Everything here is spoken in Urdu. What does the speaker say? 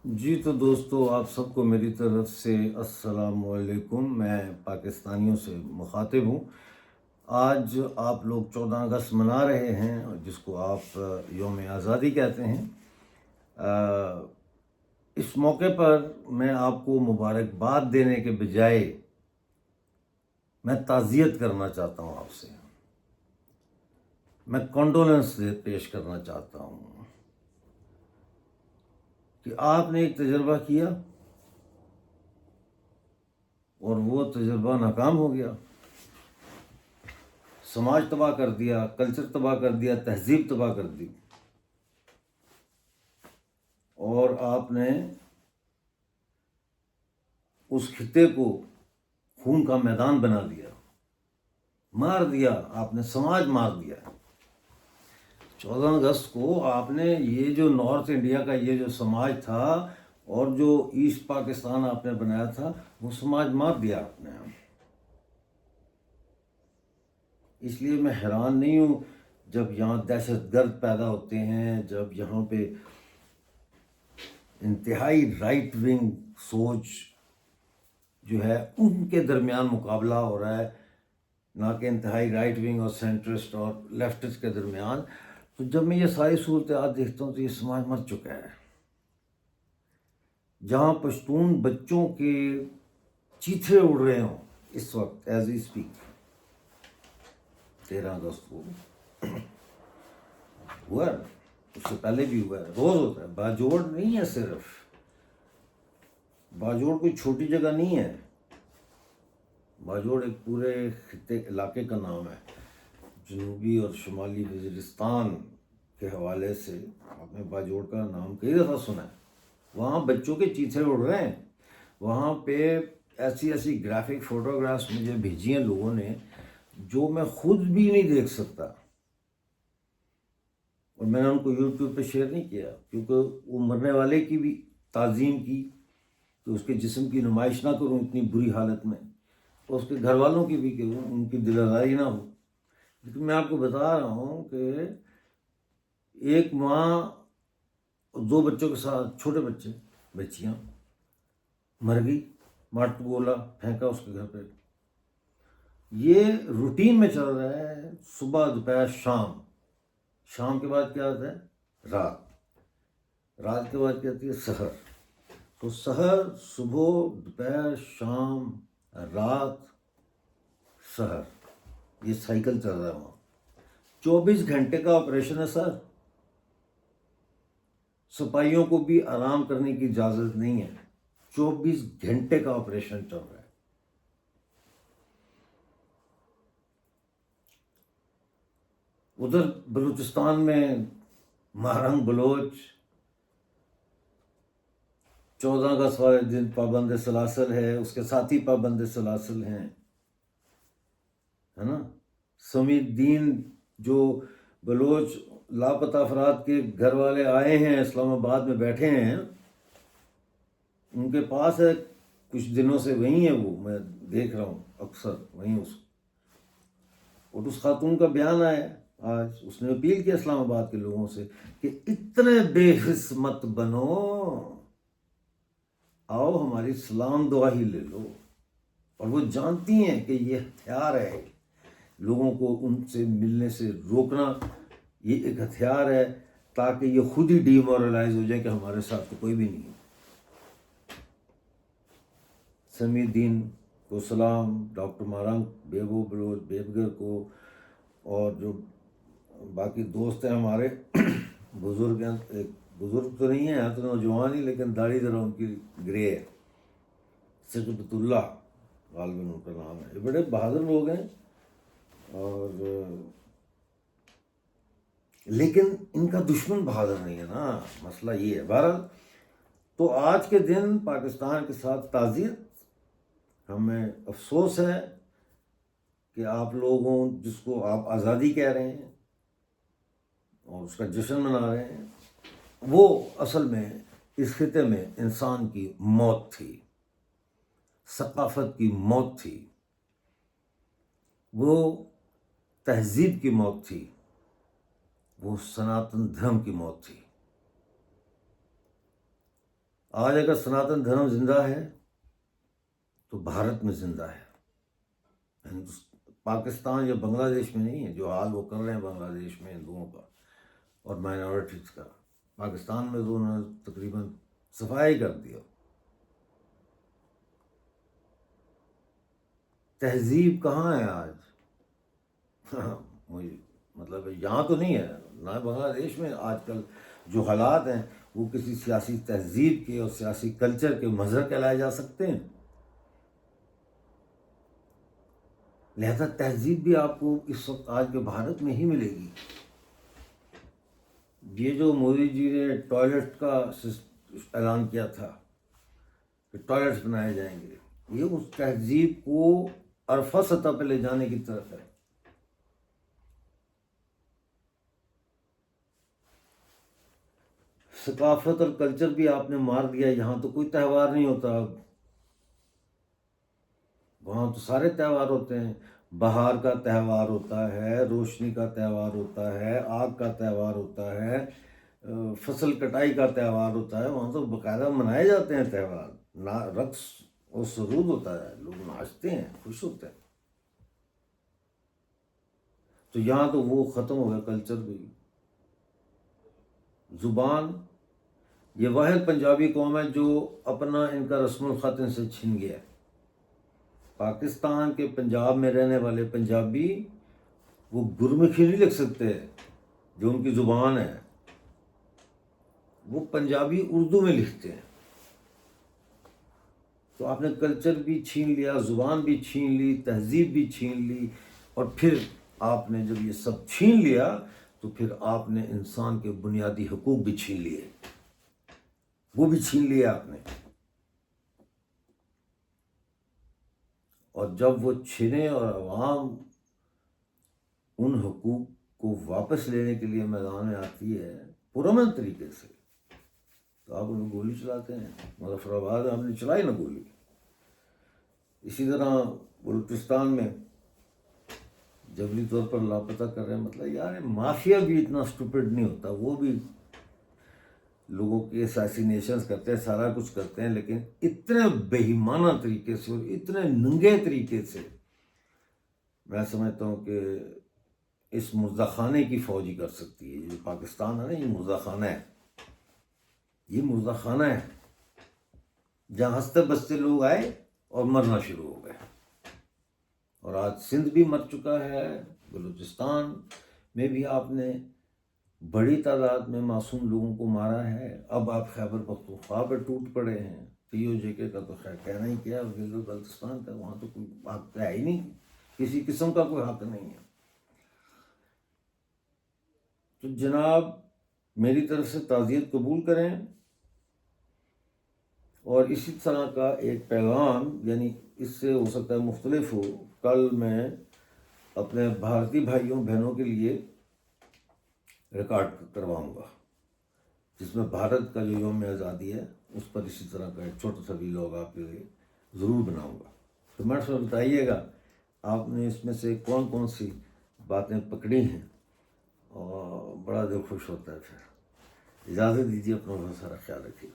جی تو دوستو، آپ سب کو میری طرف سے السلام علیکم۔ میں پاکستانیوں سے مخاطب ہوں۔ آج آپ لوگ 14 اگست منا رہے ہیں، جس کو آپ یوم آزادی کہتے ہیں۔ اس موقع پر میں آپ کو مبارکباد دینے کے بجائے میں تعزیت کرنا چاہتا ہوں آپ سے۔ میں کنڈولنس پیش کرنا چاہتا ہوں کہ آپ نے ایک تجربہ کیا اور وہ تجربہ ناکام ہو گیا، سماج تباہ کر دیا، کلچر تباہ کر دیا، تہذیب تباہ کر دی، اور آپ نے اس خطے کو خون کا میدان بنا دیا، مار دیا، آپ نے سماج مار دیا۔ 14 اگست کو آپ نے یہ جو نارتھ انڈیا کا یہ جو سماج تھا اور جو ایسٹ پاکستان آپ نے بنایا تھا، وہ سماج مار دیا آپ نے۔ اس لیے میں حیران نہیں ہوں جب یہاں دہشت گرد پیدا ہوتے ہیں، جب یہاں پہ انتہائی رائٹ ونگ سوچ جو ہے ان کے درمیان مقابلہ ہو رہا ہے، نہ کہ انتہائی رائٹ ونگ اور سینٹرسٹ اور لیفٹسٹ کے درمیان۔ تو جب میں یہ ساری صورتحال دیکھتا ہوں تو یہ سماج مر چکا ہے۔ جہاں پشتون بچوں کے چیتھے اڑ رہے ہوں اس وقت ایز وی اسپیک، 13 اگست کو ہوا ہے، اس سے پہلے بھی ہوا ہے، روز ہوتا ہے۔ باجوڑ نہیں ہے، صرف باجوڑ کوئی چھوٹی جگہ نہیں ہے، باجوڑ ایک پورے خطے علاقے کا نام ہے۔ جنوبی اور شمالی وزیرستان کے حوالے سے آپ نے باجوڑ کا نام کئی دفعہ سنا ہے۔ وہاں بچوں کے چیتھے اڑ رہے ہیں، وہاں پہ ایسی ایسی گرافک فوٹوگرافس مجھے بھیجی ہیں لوگوں نے جو میں خود بھی نہیں دیکھ سکتا، اور میں نے ان کو یوٹیوب پہ شیئر نہیں کیا کیونکہ وہ مرنے والے کی بھی تعظیم کی کہ اس کے جسم کی نمائش نہ کروں اتنی بری حالت میں، اور اس کے گھر والوں کی بھی کہ ان کی دل آزاری نہ ہو۔ لیکن میں آپ کو بتا رہا ہوں کہ ایک ماں 2 بچوں کے ساتھ، چھوٹے بچے بچیاں، مر گئی، مارٹ گولا پھینکا اس کے گھر پہ۔ یہ روٹین میں چل رہا ہے، صبح دوپہر شام، شام کے بعد کیا ہوتا ہے؟ رات، رات کے بعد کیا ہوتی ہے؟ سحر۔ تو سحر، صبح، دوپہر، شام، رات، سحر، یہ سائیکل چل رہا ہے وہاں۔ 24 گھنٹے کا آپریشن ہے سر۔ سپاہیوں کو بھی آرام کرنے کی اجازت نہیں ہے، 24 گھنٹے کا آپریشن چل رہا ہے۔ ادھر بلوچستان میں مہرنگ بلوچ 14 اگست والے دن پابند سلاسل ہے، اس کے ساتھی پابند سلاسل ہیں، ہے نا۔ سمیع الدین جو بلوچ لاپتہ افراد کے گھر والے آئے ہیں، اسلام آباد میں بیٹھے ہیں، ان کے پاس ہے، کچھ دنوں سے وہیں ہے، وہ میں دیکھ رہا ہوں اکثر وہیں۔ اور اس خاتون کا بیان آیا آج، اس نے اپیل کیا اسلام آباد کے لوگوں سے کہ اتنے بے حس مت بنو، آؤ ہماری سلام دعا ہی لے لو۔ اور وہ جانتی ہیں کہ یہ ہتھیار ہے، لوگوں کو ان سے ملنے سے روکنا، یہ ایک ہتھیار ہے تاکہ یہ خود ہی ڈی مورلائز ہو جائے کہ ہمارے ساتھ تو کوئی بھی نہیں ہے۔ سمیع الدین کو سلام، ڈاکٹر مہرنگ بیبو بلوچ بیبگر کو، اور جو باقی دوست ہیں ہمارے بزرگ ہیں، ایک بزرگ تو نہیں ہیں تو نوجوان ہی، لیکن داڑھی ذرا ان کی گرے ہے، ثقفت اللہ غالباً ان کا نام ہے۔ یہ بڑے بہادر لوگ ہیں، اور لیکن ان کا دشمن بہادر نہیں ہے نا، مسئلہ یہ ہے۔ بہرحال تو آج کے دن پاکستان کے ساتھ تعزیت، ہمیں افسوس ہے کہ آپ لوگوں، جس کو آپ آزادی کہہ رہے ہیں اور اس کا جشن منا رہے ہیں، وہ اصل میں اس خطے میں انسان کی موت تھی، ثقافت کی موت تھی، وہ تہذیب کی موت تھی، وہ سناتن دھرم کی موت تھی۔ آج اگر سناتن دھرم زندہ ہے تو بھارت میں زندہ ہے، پاکستان یا بنگلہ دیش میں نہیں ہے۔ جو حال وہ کر رہے ہیں بنگلہ دیش میں ہندوؤں کا اور مائنورٹیز کا، پاکستان میں تو انہوں نے تقریباً صفائی کر دیا۔ تہذیب کہاں ہے آج؟ مجھے مطلب یہاں تو نہیں ہے، نہ بنگلہ دیش میں آج کل جو حالات ہیں وہ کسی سیاسی تہذیب کے اور سیاسی کلچر کے مظہر کہلائے جا سکتے ہیں۔ لہذا تہذیب بھی آپ کو اس وقت آج کے بھارت میں ہی ملے گی۔ یہ جو مودی جی نے ٹوائلٹ کا اعلان کیا تھا کہ ٹوائلٹس بنائے جائیں گے، یہ اس تہذیب کو عرفہ سطح پہ لے جانے کی طرف ہے۔ ثقافت اور کلچر بھی آپ نے مار دیا۔ یہاں تو کوئی تہوار نہیں ہوتا اب، وہاں تو سارے تہوار ہوتے ہیں۔ بہار کا تہوار ہوتا ہے، روشنی کا تہوار ہوتا ہے، آگ کا تہوار ہوتا ہے، فصل کٹائی کا تہوار ہوتا ہے۔ وہاں تو باقاعدہ منائے جاتے ہیں تہوار، رقص اور سرود ہوتا ہے، لوگ ناچتے ہیں، خوش ہوتے ہیں۔ تو یہاں تو وہ ختم ہو گیا کلچر بھی۔ زبان، یہ واحد پنجابی قوم ہے جو اپنا ان کا رسم الخط ان سے چھن گیا۔ پاکستان کے پنجاب میں رہنے والے پنجابی وہ گرمکھی نہیں لکھ سکتے، جو ان کی زبان ہے، وہ پنجابی اردو میں لکھتے ہیں۔ تو آپ نے کلچر بھی چھین لیا، زبان بھی چھین لی، تہذیب بھی چھین لی، اور پھر آپ نے جب یہ سب چھین لیا تو پھر آپ نے انسان کے بنیادی حقوق بھی چھین لیے، وہ بھی چھین لیے آپ نے۔ اور جب وہ چھنے اور عوام ان حقوق کو واپس لینے کے لیے میدان میں آتی ہے پرامن طریقے سے، تو آپ انہیں گولی چلاتے ہیں۔ مظفر آباد میں آپ نے چلائی نا گولی۔ اسی طرح بلوچستان میں جبری طور پر لاپتہ کر رہے ہیں، مطلب یار مافیا بھی اتنا اسٹوپڈ نہیں ہوتا، وہ بھی لوگوں کے اسیسینیشنز کرتے ہیں، سارا کچھ کرتے ہیں، لیکن اتنے بے ایمانہ طریقے سے اور اتنے ننگے طریقے سے میں سمجھتا ہوں کہ اس مردہ خانے کی فوج ہی کر سکتی ہے۔ یہ جو پاکستان ہے نا، یہ مردہ خانہ ہے، یہ مردہ خانہ ہے جہاں ہنستے بستے لوگ آئے اور مرنا شروع ہو گئے۔ اور آج سندھ بھی مر چکا ہے، بلوچستان میں بھی آپ نے بڑی تعداد میں معصوم لوگوں کو مارا ہے۔ اب آپ خیبر پختونخوا پہ ٹوٹ پڑے ہیں، ٹی او جے کے کا تو خیر کہنا ہی کیا، گلگت بلتستان کا وہاں تو کوئی حق ہے ہی نہیں، کسی قسم کا کوئی حق نہیں ہے۔ تو جناب میری طرف سے تعزیت قبول کریں، اور اسی طرح کا ایک پیغام، یعنی اس سے ہو سکتا ہے مختلف ہو، کل میں اپنے بھارتی بھائیوں بہنوں کے لیے ریکارڈ کرواؤں گا، جس میں بھارت کا جو یوم آزادی ہے اس پر اسی طرح کا ایک چھوٹا سا ویلاگ آپ کے لیے ضرور بناؤں گا۔ تو منٹ میں بتائیے گا آپ نے اس میں سے کون کون سی باتیں پکڑی ہیں، اور بڑا دل خوش ہوتا ہے۔ پھر اجازت دیجیے، اپنا بہت سارا خیال رکھیے۔